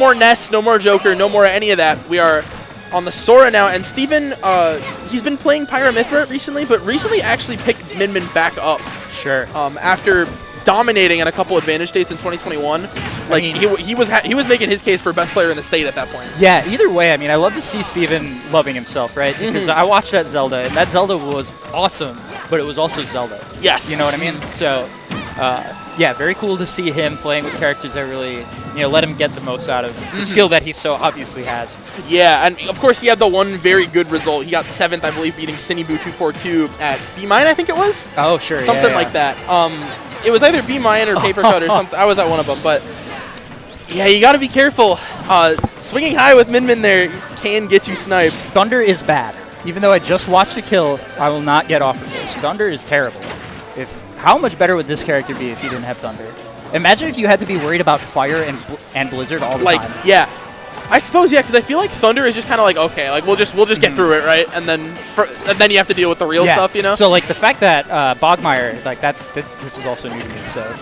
more Ness, no more Joker, no more any of that. We are on the Sora now, and Steven, he's been playing Pyramithra recently, but recently actually picked Min Min back up. Sure. After dominating at a couple advantage states in 2021, like I mean, he was making his case for best player in the state at that point. Yeah. Either way, I mean, I love to see Steven loving himself, right? Because I watched that Zelda, and that Zelda was awesome, but it was also Zelda. Yes. You know what I mean? So, yeah, very cool to see him playing with characters that really, let him get the most out of the skill that he so obviously has. Yeah, and of course he had the one very good result. He got 7th, I believe, beating Cinniboo 242 at Bmine, I think it was. Oh, sure. Something like that. It was either Bmine or Paper Cut or something. I was at one of them, but yeah, you got to be careful. Swinging high with Min Min there can get you sniped. Thunder is bad. Even though I just watched the kill, I will not get off of this. Thunder is terrible. How much better would this character be if you didn't have Thunder? Imagine if you had to be worried about Fire and Blizzard all the time. Yeah. I suppose, yeah, because I feel like Thunder is just kind of like, okay, like we'll just get through it, right? And then you have to deal with the real stuff, So like the fact that Bogmire, like this is also new to me, so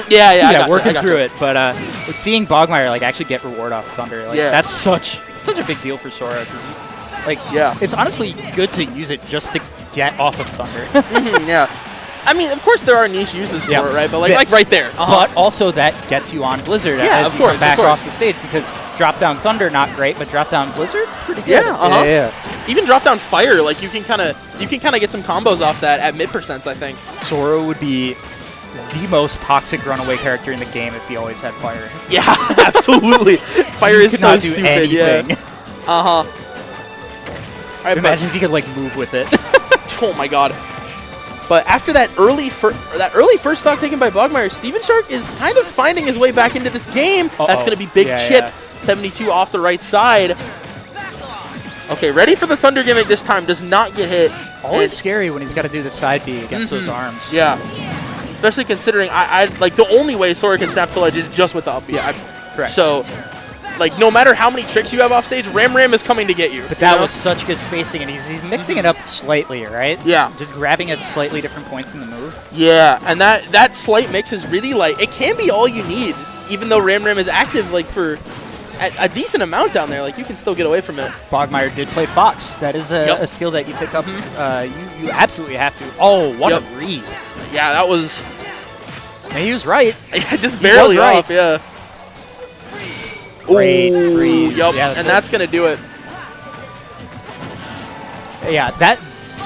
yeah, working through it. But seeing Bogmire like actually get reward off Thunder, like that's such a big deal for Sora, because it's honestly good to use it just to get off of Thunder. Yeah. I mean, of course there are niche uses for it, right? But like right there. But also that gets you on Blizzard as you come back off the stage, because drop down Thunder not great, but drop down Blizzard pretty good. Yeah. Even drop down Fire, like you can kind of get some combos off that at mid percents, I think. Sora would be the most toxic runaway character in the game if he always had Fire. Yeah, absolutely. Fire is so stupid. Anything. Yeah. All right, imagine if you could like move with it. Oh my god. But after that early first stock taken by Bogmire, Stevenshark is kind of finding his way back into this game. That's going to be big chip. 72 off the right side. Okay, ready for the Thunder gimmick this time. Does not get hit. Always scary when he's got to do the side B against those arms. Yeah. Especially considering I like the only way Sora can snap to ledge is just with the up B. Correct. So, like, no matter how many tricks you have off stage, Ram is coming to get you. But that was such good spacing, and he's mixing it up slightly, right? Yeah. Just grabbing at slightly different points in the move. Yeah, and that slight mix is really, like, it can be all you need, even though Ram is active, like, for a decent amount down there. Like, you can still get away from it. Bogmire did play Fox. That is a skill that you pick up. You absolutely have to. Oh, what a read. Yeah, that was... And he was right. Yeah, just barely off, yeah. Great freeze. Yep, yeah, and that's going to do it. Yeah, that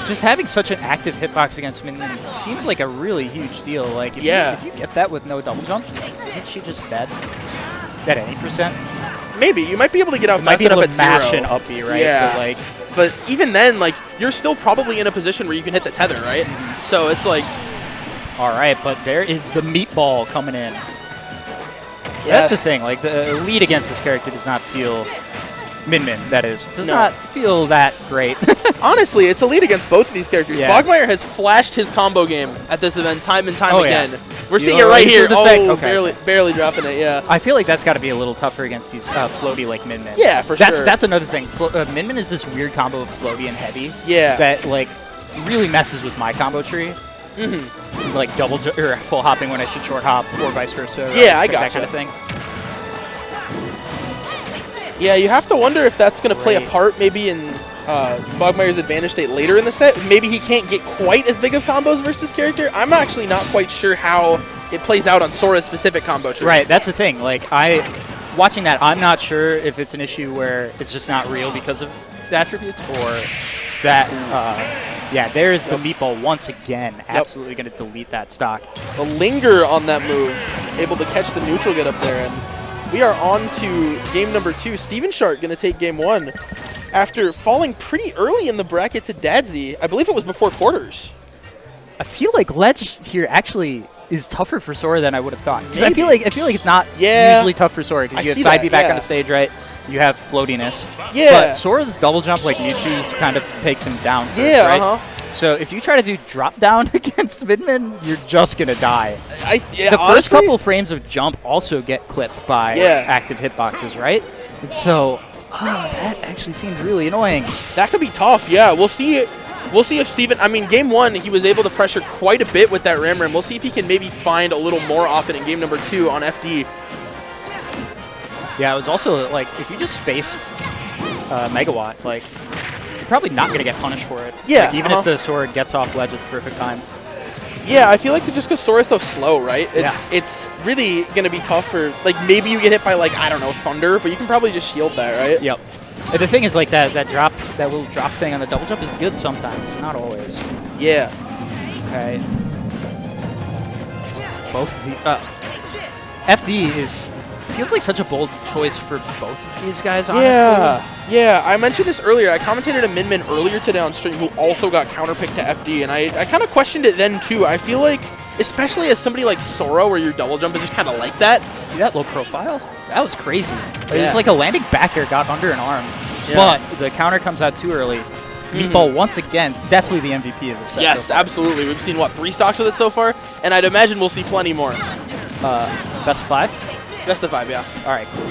just having such an active hitbox against Min Min seems like a really huge deal. Like, if you get that with no double jump, isn't she just dead? At any percent? Maybe. You might be able to get out fast enough at 0. Mash an up B, right? Yeah. But even then, like, you're still probably in a position where you can hit the tether, right? So it's like... All right, but there is the meatball coming in. Yeah. That's the thing. Like, the lead against this character does not feel... Min Min, that is. Does not feel that great. Honestly, it's a lead against both of these characters. Yeah. Bogmire has flashed his combo game at this event time and time again. Yeah. We're seeing it right here. Barely dropping it, yeah. I feel like that's got to be a little tougher against these floaty like Min Min. Yeah, for sure. That's another thing. Min Min is this weird combo of floaty and heavy. Yeah. That, like, really messes with my combo tree. Like double or full hopping when I should short hop, or vice versa. Yeah, I got that kind of thing. Yeah, you have to wonder if that's going to play a part maybe in Bogmire's advantage state later in the set. Maybe he can't get quite as big of combos versus this character. I'm actually not quite sure how it plays out on Sora's specific combo tree. Right, that's the thing. Like, watching that, I'm not sure if it's an issue where it's just not real because of the attributes, or that, yeah, there's the meatball once again. Absolutely going to delete that stock. The linger on that move, able to catch the neutral get up there. And we are on to game number 2. Stevenshark going to take game 1 after falling pretty early in the bracket to Dadzy. I believe it was before quarters. I feel like ledge here actually is tougher for Sora than I would have thought. Because I feel like it's not usually tough for Sora, because you have side B back on the stage, right? You have floatiness. Yeah. But Sora's double jump, like Mewtwo's, kind of takes him down first, right? So if you try to do drop down against Min Min, you're just going to die. The first couple frames of jump also get clipped by active hitboxes, right? And so, that actually seems really annoying. That could be tough, yeah. We'll see. We'll see if Steven, I mean, game 1, he was able to pressure quite a bit with that Ram. We'll see if he can maybe find a little more often in game number 2 on FD. Yeah, it was also, like, if you just space Megawatt, like, you're probably not going to get punished for it. Yeah. Like, even if the Sora gets off ledge at the perfect time. Yeah, I feel like just because Sora's so slow, right? It's really going to be tough for, like, maybe you get hit by, like, I don't know, Thunder, but you can probably just shield that, right? Yep. And the thing is, like, that little drop thing on the double jump is good sometimes, not always. Yeah. Okay. Both of the... FD feels like such a bold choice for both of these guys, honestly. Yeah, I mentioned this earlier. I commentated a Min earlier today on stream who also got counterpicked to FD, and I kind of questioned it then, too. I feel like, especially as somebody like Sora, where your double jump is just kind of like that. See that low profile? That was crazy. It was like a landing back air, got under an arm. Yeah. But the counter comes out too early. Meatball, once again, definitely the MVP of the set. Yes, absolutely. We've seen, what, 3 stocks with it so far? And I'd imagine we'll see plenty more. Best of 5? Best of 5, yeah. All right, cool.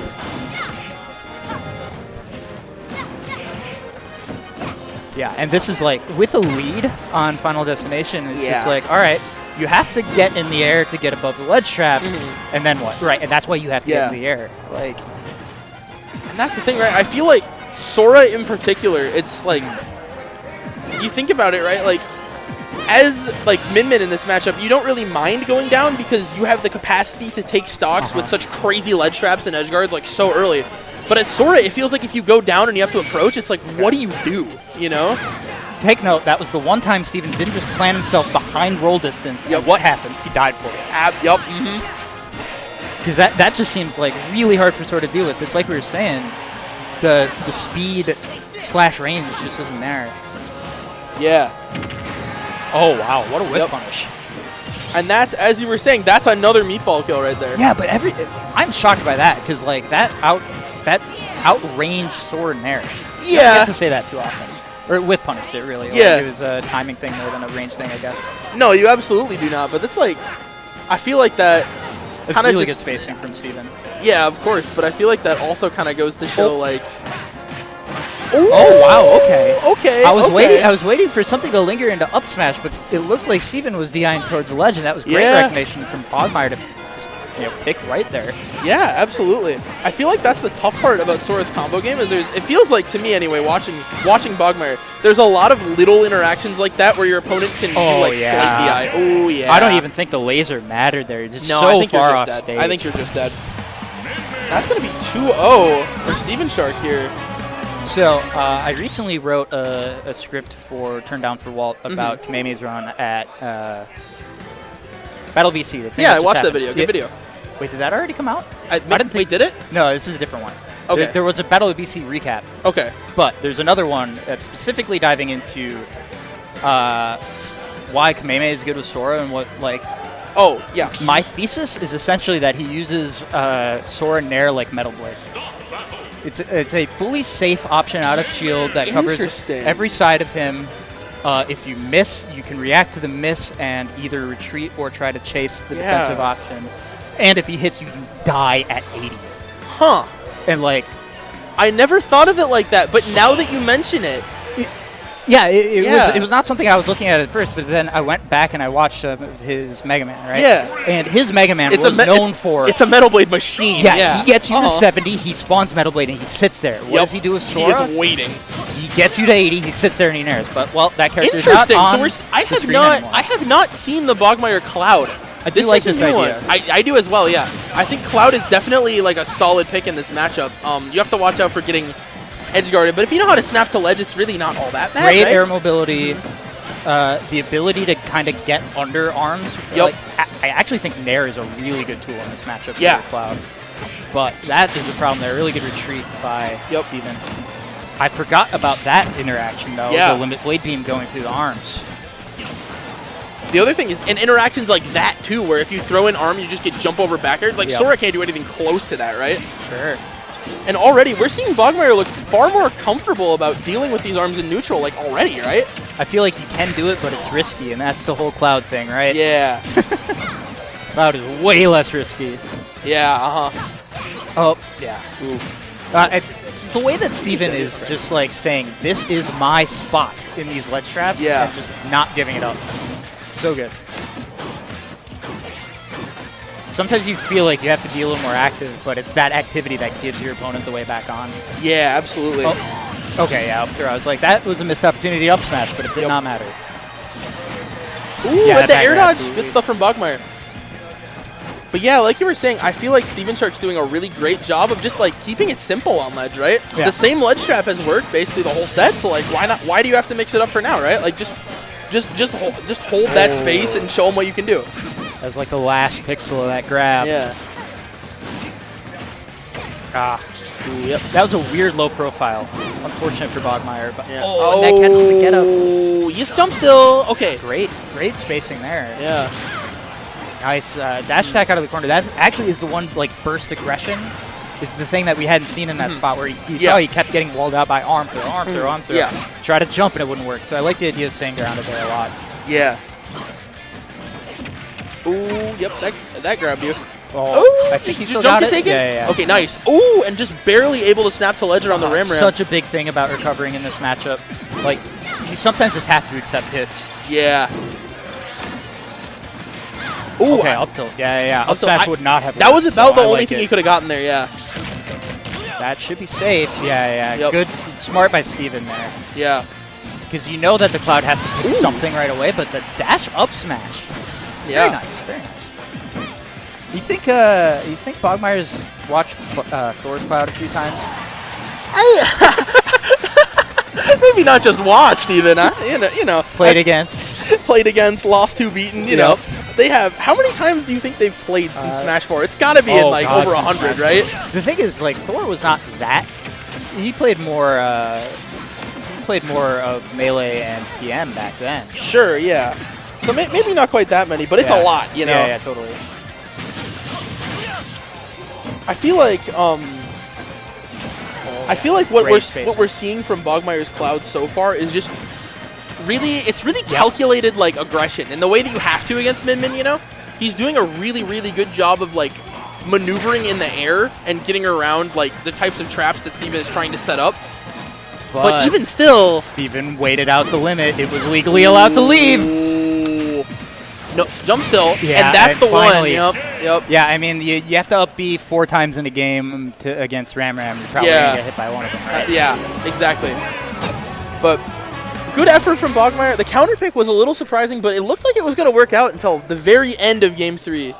Yeah, and this is like, with a lead on Final Destination, it's just like, all right, you have to get in the air to get above the ledge trap, and then what? Right, and that's why you have to get in the air. Like, and that's the thing, right? I feel like Sora in particular, it's like, you think about it, right? Like, as like Min in this matchup, you don't really mind going down because you have the capacity to take stocks with such crazy ledge traps and edge guards like so early. But as Sora, it feels like if you go down and you have to approach, it's like, what do you do, you know? Take note, that was the one time Steven didn't just plant himself behind roll distance, and what happened? He died for it. Because that just seems like really hard for Sora to deal with. It's like we were saying, the speed / range just isn't there. Yeah. Oh, wow, what a whip punish. And that's, as you were saying, that's another meatball kill right there. Yeah, but I'm shocked by that, because like that outranged Sora Nair. Yeah. You don't get to say that too often. Or whip punished it, really. Yeah. Like, it was a timing thing more than a range thing, I guess. No, you absolutely do not, but it's like, I feel like that it's kind of really just... good spacing from Steven. Yeah, of course, but I feel like that also kind of goes to show, like... Ooh. Oh wow! Okay. Okay. I was waiting for something to linger into up smash, but it looked like Steven was DIing towards the ledge, and that was great recognition from Bogmire to pick right there. Yeah, absolutely. I feel like that's the tough part about Sora's combo game is it feels like to me anyway, watching Bogmire, there's a lot of little interactions like that where your opponent can do like slight DI. Oh yeah. I don't even think the laser mattered there. Just no, so I think far you're just off dead. stage. I think you're just dead. That's gonna be 2-0 for Stevenshark here. So, I recently wrote a script for Turn Down for Walt about Kamehameha's run at Battle VC. Yeah, I watched that video. Good video. Wait, did that already come out? Wait, did it? No, this is a different one. Okay. There was a Battle of BC recap. Okay. But there's another one that's specifically diving into why Kamehameha is good with Sora and what, like... Oh, yeah. My thesis is essentially that he uses Sora Nair like Metal Blade. It's a fully safe option out of shield that covers every side of him. If you miss, you can react to the miss and either retreat or try to chase the defensive option. And if he hits you, you die at 80. Huh. And like... I never thought of it like that, but now that you mention it... It was not something I was looking at first, but then I went back and I watched his Mega Man, right? Yeah. And his Mega Man was known for... It's a Metal Blade machine. Yeah, he gets you to 70, he spawns Metal Blade, and he sits there. What does he do with Sora? He is waiting. He gets you to 80, he sits there and he nairs. But, well, that character is not on the screen anymore. I have not seen the Bogmire Cloud. I do like this idea. I do as well, yeah. I think Cloud is definitely like a solid pick in this matchup. You have to watch out for getting... edge guarded, but if you know how to snap to ledge, it's really not all that bad. Great air mobility, the ability to kind of get under arms. Yep. Like, I actually think Nair is a really good tool in this matchup for Cloud. But that is the problem there. Really good retreat by Steven. I forgot about that interaction, though. The limit blade beam going through the arms. The other thing is, and interactions like that, too, where if you throw an arm, you just get jump over backward. Like, Sora can't do anything close to that, right? Sure. And already, we're seeing Bogmire look far more comfortable about dealing with these arms in neutral, like, already, right? I feel like you can do it, but it's risky, and that's the whole Cloud thing, right? Yeah. Cloud is way less risky. Yeah, Oh, yeah. Just the way that Steven is just, like, saying, this is my spot in these ledge traps, and just not giving it up. So good. sometimes you feel like you have to be a little more active, but it's that activity that gives your opponent the way back on. Yeah, absolutely. Oh, okay, yeah, up throw. I was like, that was a missed opportunity up smash, but it did not matter. Ooh, yeah, with the air dodge. Good stuff from Bogmire. But yeah, like you were saying, I feel like Stevenshark's doing a really great job of just like keeping it simple on ledge, right? Yeah. The same ledge trap has worked basically the whole set, so like why not? Why do you have to mix it up for now, right? Like just hold that space and show them what you can do. That was like the last pixel of that grab. Yeah. Ooh, yep. That was a weird low profile. Unfortunate for Bogmire, but and that catches the get up. Oh, yes, jump still. Okay. Great spacing there. Yeah. Nice dash attack out of the corner. That actually is the one, like, burst aggression is the thing that we hadn't seen in that spot where you saw he kept getting walled out by arm throw, arm throw, arm throw. Yeah. Try to jump and it wouldn't work. So I like the idea of staying grounded there a lot. Yeah. Ooh, yep, that grabbed you. Oh, I think he still got it. Yeah. Okay, nice. Ooh, and just barely able to snap to ledge it on the rim. Such a big thing about recovering in this matchup. Like, you sometimes just have to accept hits. Yeah. Ooh, okay, up tilt. Yeah. Up smash would not have worked. That was about the only thing he could have gotten there, yeah. That should be safe. Yeah. Yep. Good, smart by Steven there. Yeah. Because you know that the Cloud has to pick something right away, but the dash up smash. Yeah. Very nice, very nice. You think Bogmire's watched Thor's Cloud a few times? Maybe not just watched even. You know. Played against. Played against, lost 2 beaten. You know. They have. How many times do you think they've played since Smash 4? It's got to be in like over 100, right? The thing is, like, Thor was not that. He played more. Of Melee and PM back then. Sure, yeah. So maybe not quite that many, but it's a lot, you know. Yeah, totally. I feel like what we're seeing from Bogmire's Cloud so far is just really calculated like aggression in the way that you have to against Min, you know? He's doing a really good job of like maneuvering in the air and getting around like the types of traps that Steven is trying to set up. But even still, Steven waited out the limit. It was legally allowed to leave. No, jump still, and that's the finally, one. Yep. Yeah, I mean, you have to up B 4 times in a game against Ram. You're probably going to get hit by one of them, right? Yeah, exactly. But good effort from Bogmire. The counter pick was a little surprising, but it looked like it was going to work out until the very end of Game 3.